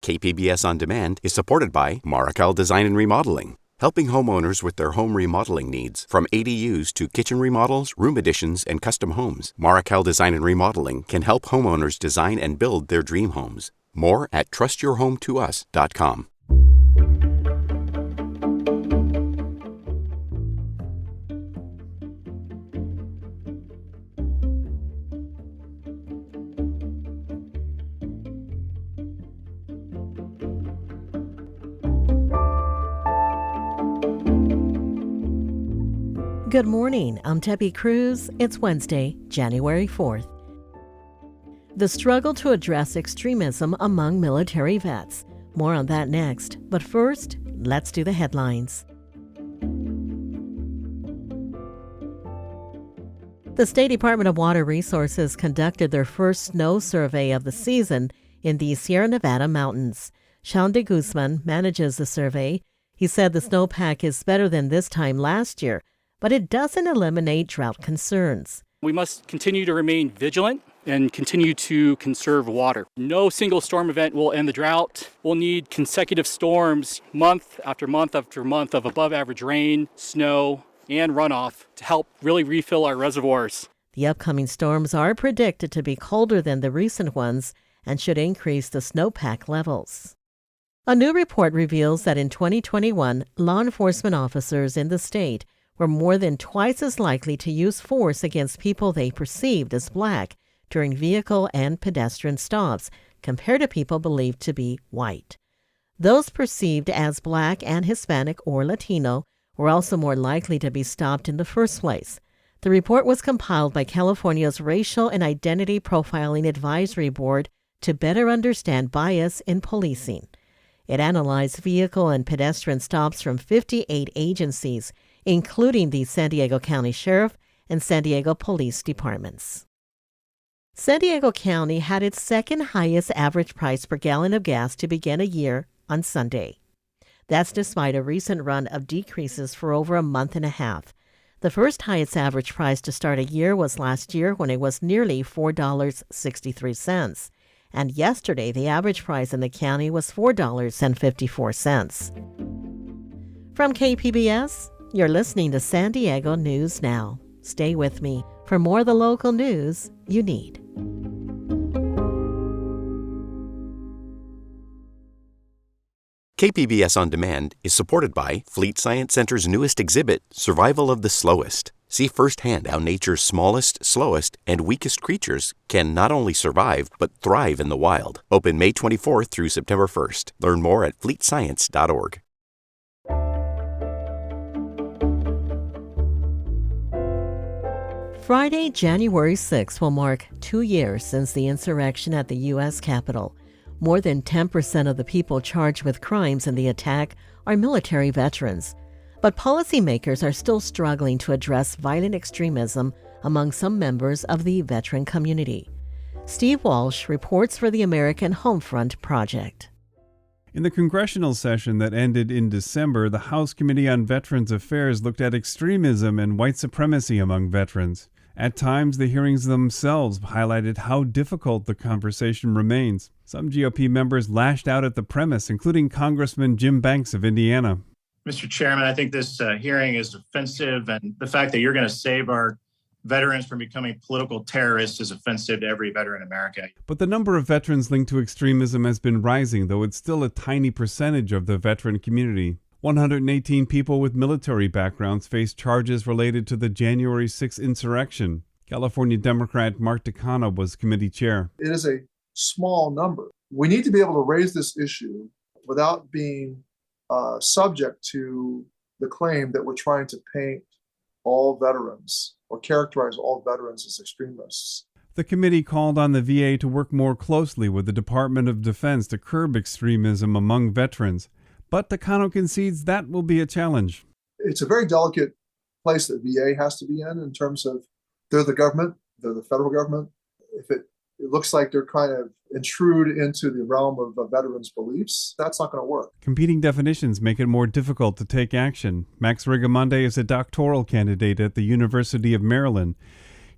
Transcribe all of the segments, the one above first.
KPBS On Demand is supported by Markel Design and Remodeling, helping homeowners with their home remodeling needs. From ADUs to kitchen remodels, room additions, and custom homes, Markel Design and Remodeling can help homeowners design and build their dream homes. More at trustyourhometous.com. Good morning, I'm Debbie Cruz. It's Wednesday, January 4th. The struggle to address extremism among military vets. More on that next, but first, let's do the headlines. The State Department of Water Resources conducted their first snow survey of the season in the Sierra Nevada mountains. Sean de Guzman manages the survey. He said the snowpack is better than this time last year, but it doesn't eliminate drought concerns. We must continue to remain vigilant and continue to conserve water. No single storm event will end the drought. We'll need consecutive storms month after month after month of above average rain, snow, and runoff to help really refill our reservoirs. The upcoming storms are predicted to be colder than the recent ones and should increase the snowpack levels. A new report reveals that in 2021, law enforcement officers in the state were more than twice as likely to use force against people they perceived as black during vehicle and pedestrian stops compared to people believed to be white. Those perceived as black and Hispanic or Latino were also more likely to be stopped in the first place. The report was compiled by California's Racial and Identity Profiling Advisory Board to better understand bias in policing. It analyzed vehicle and pedestrian stops from 58 agencies, including the San Diego County Sheriff and San Diego Police Departments. San Diego County had its second highest average price per gallon of gas to begin a year on Sunday. That's despite a recent run of decreases for over a month and a half. The first highest average price to start a year was last year when it was nearly $4.63. And yesterday, the average price in the county was $4.54. From KPBS, you're listening to San Diego News Now. Stay with me for more of the local news you need. KPBS On Demand is supported by Fleet Science Center's newest exhibit, Survival of the Slowest. See firsthand how nature's smallest, slowest, and weakest creatures can not only survive, but thrive in the wild. Open May 24th through September 1st. Learn more at fleetscience.org. Friday, January 6 will mark 2 years since the insurrection at the U.S. Capitol. More than 10% of the people charged with crimes in the attack are military veterans. But policymakers are still struggling to address violent extremism among some members of the veteran community. Steve Walsh reports for the American Homefront Project. In the congressional session that ended in December, the House Committee on Veterans Affairs looked at extremism and white supremacy among veterans. At times, the hearings themselves highlighted how difficult the conversation remains. Some GOP members lashed out at the premise, including Congressman Jim Banks of Indiana. Mr. Chairman, I think this hearing is offensive, and the fact that you're going to save our veterans from becoming political terrorists is offensive to every veteran in America. But the number of veterans linked to extremism has been rising, though it's still a tiny percentage of the veteran community. 118 people with military backgrounds face charges related to the January 6th insurrection. California Democrat Mark Takano was committee chair. It is a small number. We need to be able to raise this issue without being subject to the claim that we're trying to paint all veterans or characterize all veterans as extremists. The committee called on the VA to work more closely with the Department of Defense to curb extremism among veterans. But Takano concedes that will be a challenge. It's a very delicate place that VA has to be in terms of they're the government, they're the federal government. If it looks like they're kind of intrude into the realm of veterans' beliefs, that's not going to work. Competing definitions make it more difficult to take action. Max Rigamonde is a doctoral candidate at the University of Maryland.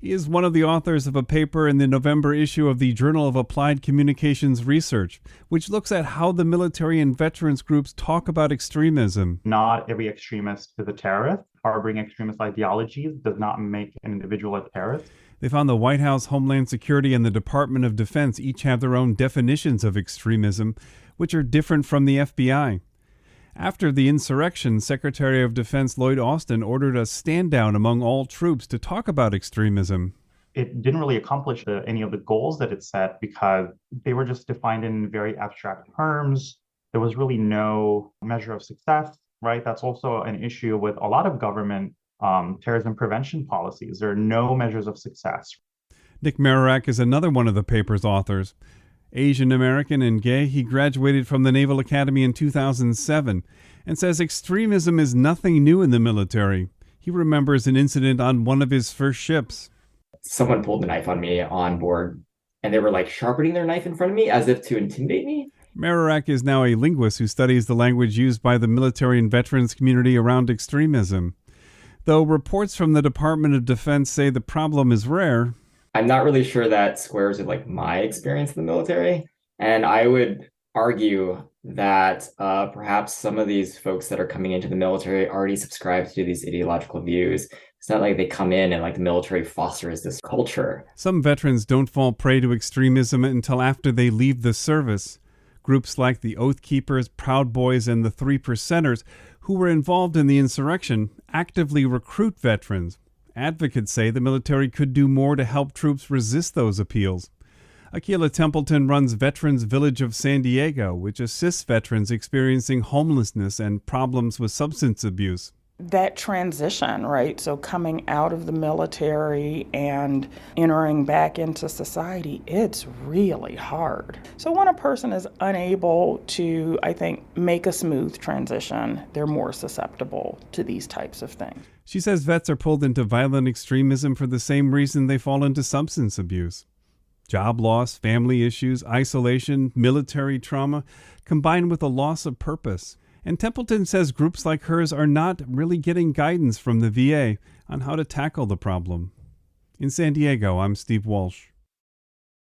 He is one of the authors of a paper in the November issue of the Journal of Applied Communications Research, which looks at how the military and veterans groups talk about extremism. Not every extremist is a terrorist. Harboring extremist ideologies does not make an individual a terrorist. They found the White House, Homeland Security, and the Department of Defense each have their own definitions of extremism, which are different from the FBI. After the insurrection, Secretary of Defense Lloyd Austin ordered a stand-down among all troops to talk about extremism. It didn't really accomplish any of the goals that it set because they were just defined in very abstract terms. There was really no measure of success, right? That's also an issue with a lot of government terrorism prevention policies. There are no measures of success. Nick Marorak is another one of the paper's authors. Asian American and gay, he graduated from the Naval Academy in 2007 and says extremism is nothing new in the military. He remembers an incident on one of his first ships. Someone pulled the knife on me on board, and they were like sharpening their knife in front of me as if to intimidate me. Marorak is now a linguist who studies the language used by the military and veterans community around extremism. Though reports from the Department of Defense say the problem is rare, I'm not really sure that squares with like my experience in the military. And I would argue that perhaps some of these folks that are coming into the military already subscribe to these ideological views. It's not like they come in and like the military fosters this culture. Some veterans don't fall prey to extremism until after they leave the service. Groups like the Oath Keepers, Proud Boys, and the Three Percenters, who were involved in the insurrection, actively recruit veterans. Advocates say the military could do more to help troops resist those appeals. Akilah Templeton runs Veterans Village of San Diego, which assists veterans experiencing homelessness and problems with substance abuse. That transition, right? So coming out of the military and entering back into society, it's really hard. So when a person is unable to, I think, make a smooth transition, they're more susceptible to these types of things. She says vets are pulled into violent extremism for the same reason they fall into substance abuse. Job loss, family issues, isolation, military trauma, combined with a loss of purpose. And Templeton says groups like hers are not really getting guidance from the VA on how to tackle the problem. In San Diego, I'm Steve Walsh.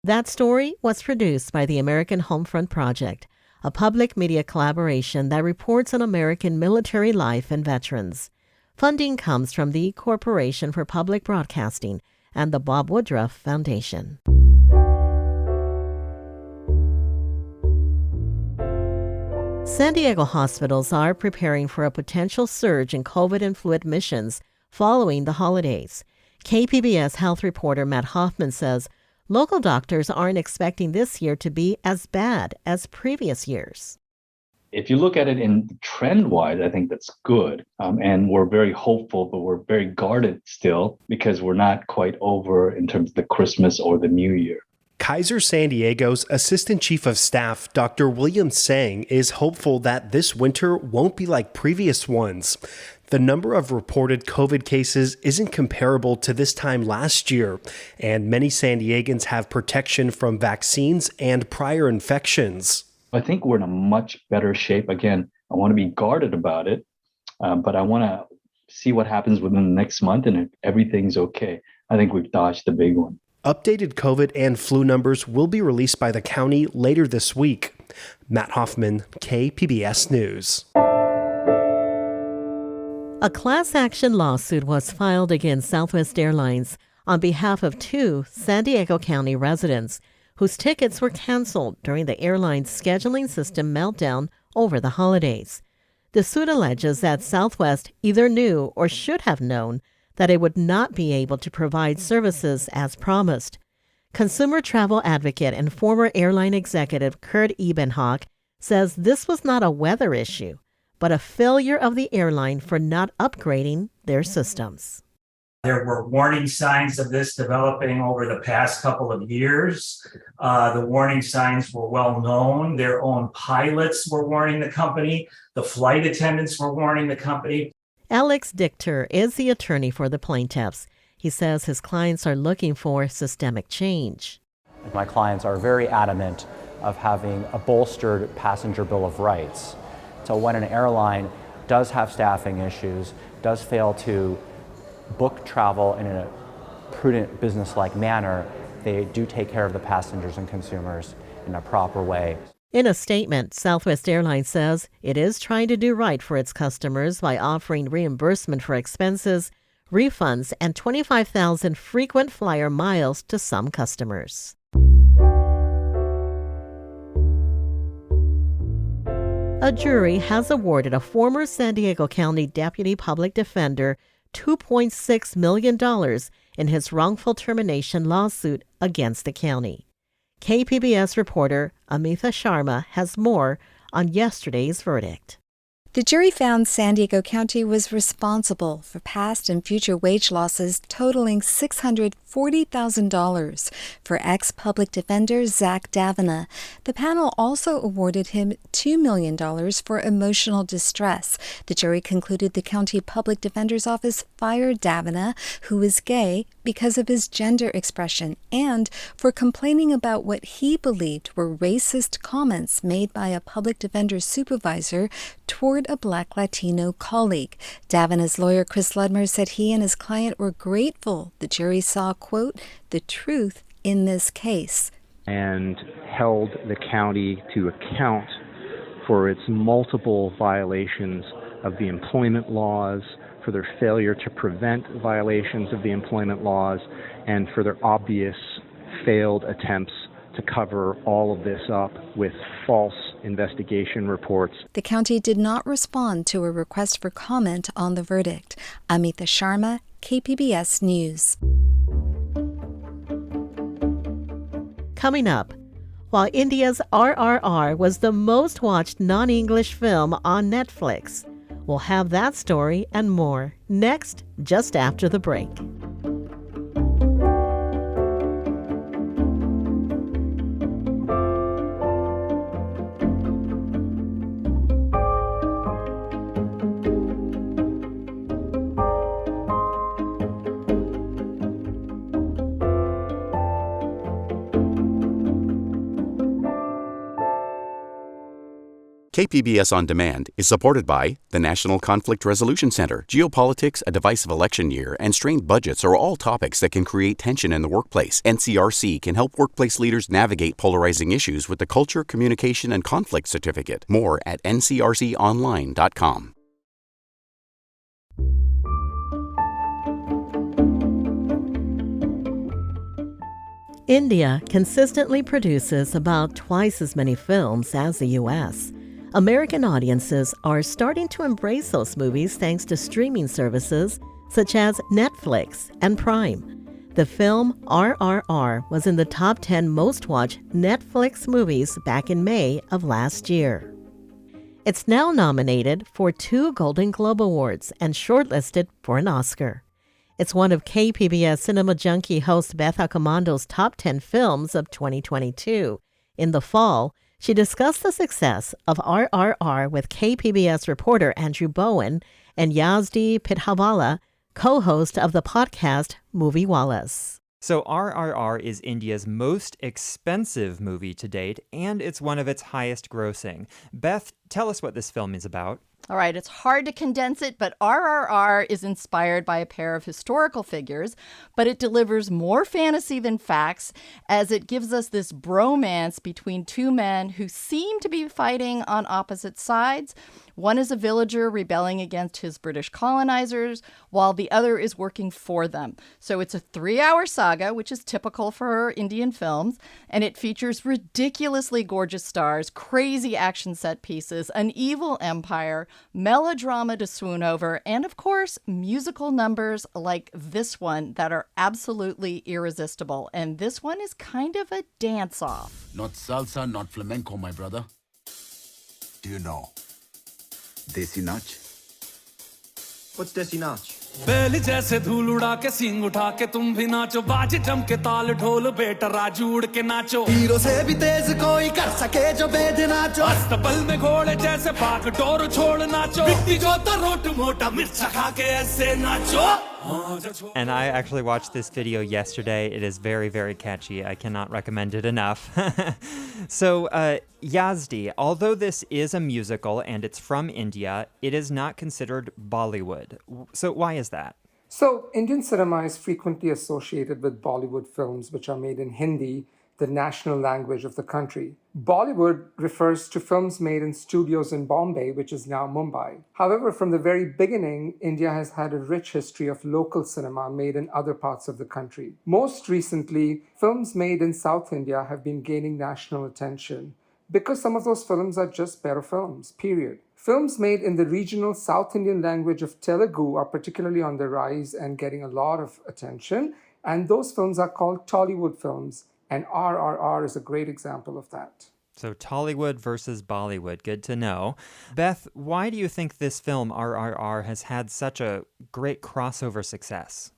That story was produced by the American Homefront Project, a public media collaboration that reports on American military life and veterans. Funding comes from the Corporation for Public Broadcasting and the Bob Woodruff Foundation. San Diego hospitals are preparing for a potential surge in COVID and flu admissions following the holidays. KPBS health reporter Matt Hoffman says local doctors aren't expecting this year to be as bad as previous years. If you look at it in trend-wise, I think that's good. And we're very hopeful, but we're very guarded still because we're not quite over in terms of the Christmas or the New Year. Kaiser San Diego's Assistant Chief of Staff, Dr. William Sang, is hopeful that this winter won't be like previous ones. The number of reported COVID cases isn't comparable to this time last year, and many San Diegans have protection from vaccines and prior infections. I think we're in a much better shape. Again, I want to be guarded about it, but I want to see what happens within the next month, and if everything's okay, I think we've dodged the big one. Updated COVID and flu numbers will be released by the county later this week. Matt Hoffman, KPBS News. A class action lawsuit was filed against Southwest Airlines on behalf of 2 San Diego County residents whose tickets were canceled during the airline's scheduling system meltdown over the holidays. The suit alleges that Southwest either knew or should have known that it would not be able to provide services as promised. Consumer travel advocate and former airline executive Kurt Ebenhock says this was not a weather issue, but a failure of the airline for not upgrading their systems. There were warning signs of this developing over the past couple of years. The warning signs were well known. Their own pilots were warning the company. The flight attendants were warning the company. Alex Dichter is the attorney for the plaintiffs. He says his clients are looking for systemic change. My clients are very adamant of having a bolstered passenger bill of rights. So when an airline does have staffing issues, does fail to book travel in a prudent, business-like manner, they do take care of the passengers and consumers in a proper way. In a statement, Southwest Airlines says it is trying to do right for its customers by offering reimbursement for expenses, refunds, and 25,000 frequent flyer miles to some customers. A jury has awarded a former San Diego County Deputy Public Defender $2.6 million in his wrongful termination lawsuit against the county. KPBS reporter Amitha Sharma has more on yesterday's verdict. The jury found San Diego County was responsible for past and future wage losses totaling $640,000 for ex-public defender Zach Davina. The panel also awarded him $2 million for emotional distress. The jury concluded the county public defender's office fired Davina, who is gay, because of his gender expression and for complaining about what he believed were racist comments made by a public defender's supervisor toward a Black Latino colleague. Davina's lawyer, Chris Ludmer, said he and his client were grateful the jury saw, quote, the truth in this case. And held the county to account for its multiple violations of the employment laws, for their failure to prevent violations of the employment laws, and for their obvious failed attempts to cover all of this up with false investigation reports. The county did not respond to a request for comment on the verdict. Amitha Sharma, KPBS News. Coming up, while India's RRR was the most watched non-English film on Netflix. We'll have that story and more next, just after the break. KPBS On Demand is supported by the National Conflict Resolution Center. Geopolitics, a divisive election year, and strained budgets are all topics that can create tension in the workplace. NCRC can help workplace leaders navigate polarizing issues with the Culture, Communication, and Conflict Certificate. More at ncrconline.com. India consistently produces about twice as many films as the U.S. American audiences are starting to embrace those movies thanks to streaming services such as Netflix and Prime. The film RRR was in the top 10 most watched Netflix movies back in May of last year. It's now nominated for 2 Golden Globe Awards and shortlisted for an Oscar. It's one of KPBS Cinema Junkie host Beth Accomando's top 10 films of 2022. In the fall, she discussed the success of RRR with KPBS reporter Andrew Bowen and Yazdi Pithavala, co-host of the podcast Movie Wallace. So RRR is India's most expensive movie to date, and it's one of its highest grossing. Beth, tell us what this film is about. All right, it's hard to condense it, but RRR is inspired by a pair of historical figures, but it delivers more fantasy than facts as it gives us this bromance between 2 men who seem to be fighting on opposite sides. One is a villager rebelling against his British colonizers, while the other is working for them. So it's a 3-hour saga, which is typical for Indian films, and it features ridiculously gorgeous stars, crazy action set pieces, an evil empire, melodrama to swoon over, and of course, musical numbers like this one that are absolutely irresistible. And this one is kind of a dance-off. Not salsa, not flamenco, my brother. Do you know Desi Nach? What's Desi Nach? बैल जैसे धूल उड़ा के सींग उठा के तुम भी नाचो बाजे जम के ताल ढोल बेटा राजू उड़ के नाचो हीरो से भी तेज कोई कर सके जो बेद नाचो अस्तबल में घोड़े जैसे भाग डोर छोड़ नाचो बिट्टी जो रोट मोटा मिर्चा खा के ऐसे नाचो. And I actually watched this video yesterday. It is very, very catchy. I cannot recommend it enough. So, Yazdi, although this is a musical and it's from India, it is not considered Bollywood. So why is that? So, Indian cinema is frequently associated with Bollywood films, which are made in Hindi, the national language of the country. Bollywood refers to films made in studios in Bombay, which is now Mumbai. However, from the very beginning, India has had a rich history of local cinema made in other parts of the country. Most recently, films made in South India have been gaining national attention because some of those films are just better films, period. Films made in the regional South Indian language of Telugu are particularly on the rise and getting a lot of attention, and those films are called Tollywood films, and RRR is a great example of that. So Tollywood versus Bollywood, good to know. Beth, why do you think this film, RRR, has had such a great crossover success?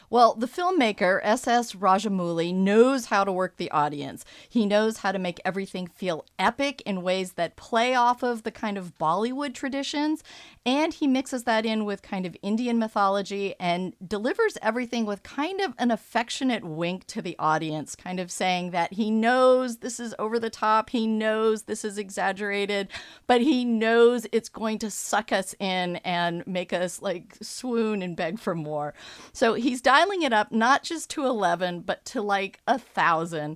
Well, the filmmaker, S.S. Rajamouli, knows how to work the audience. He knows how to make everything feel epic in ways that play off of the kind of Bollywood traditions, and he mixes that in with kind of Indian mythology and delivers everything with kind of an affectionate wink to the audience, kind of saying that he knows this is over the top, he knows this is exaggerated, but he knows it's going to suck us in and make us like swoon and beg for more. So he's dialing it up not just to 11, but to like 1,000.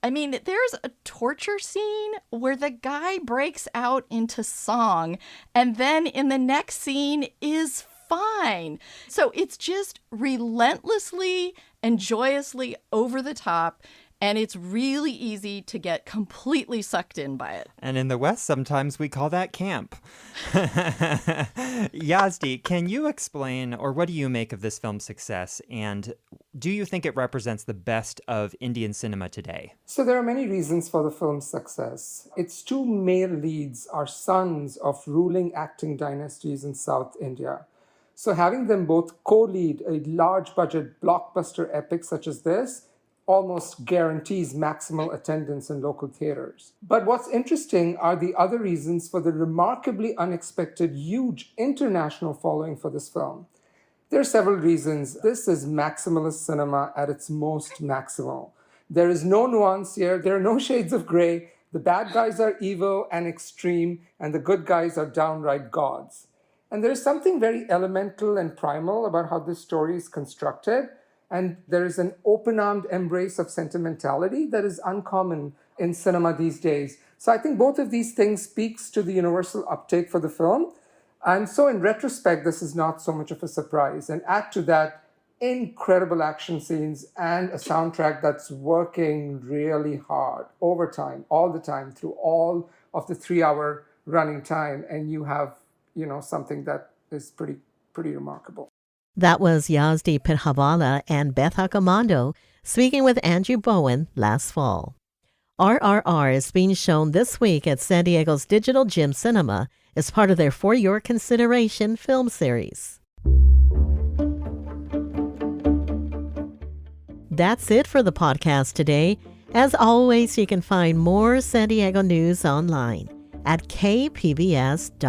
I mean, there's a torture scene where the guy breaks out into song, and then in the next scene is fine. So it's just relentlessly and joyously over the top. And it's really easy to get completely sucked in by it. And in the West, sometimes we call that camp. Yazdi, can you explain, or what do you make of this film's success? And do you think it represents the best of Indian cinema today? So there are many reasons for the film's success. Its two male leads are sons of ruling acting dynasties in South India. So having them both co-lead a large-budget blockbuster epic such as this almost guarantees maximal attendance in local theaters. But what's interesting are the other reasons for the remarkably unexpected huge international following for this film. There are several reasons. This is maximalist cinema at its most maximal. There is no nuance here. There are no shades of gray. The bad guys are evil and extreme, and the good guys are downright gods. And there is something very elemental and primal about how this story is constructed. And there is an open-armed embrace of sentimentality that is uncommon in cinema these days. So I think both of these things speaks to the universal uptake for the film. And so in retrospect, this is not so much of a surprise. And add to that incredible action scenes and a soundtrack that's working really hard over time, all the time, through all of the 3-hour running time. And you have, something that is pretty remarkable. That was Yazdi Pinhawala and Beth Accomando speaking with Andrew Bowen last fall. RRR is being shown this week at San Diego's Digital Gym Cinema as part of their For Your Consideration film series. That's it for the podcast today. As always, you can find more San Diego news online at kpbs.org.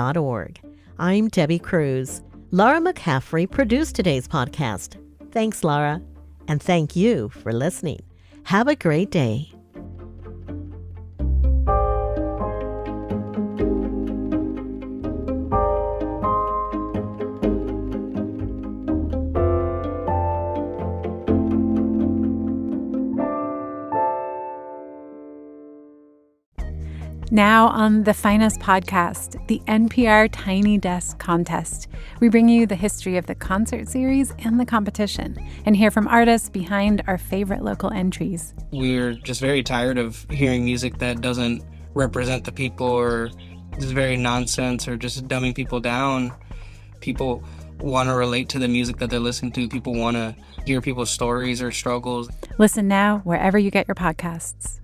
I'm Debbie Cruz. Laura McCaffrey produced today's podcast. Thanks, Laura. And thank you for listening. Have a great day. Now on the Finest Podcast, the NPR Tiny Desk Contest. We bring you the history of the concert series and the competition and hear from artists behind our favorite local entries. We're just very tired of hearing music that doesn't represent the people or is very nonsense or just dumbing people down. People want to relate to the music that they're listening to. People want to hear people's stories or struggles. Listen now wherever you get your podcasts.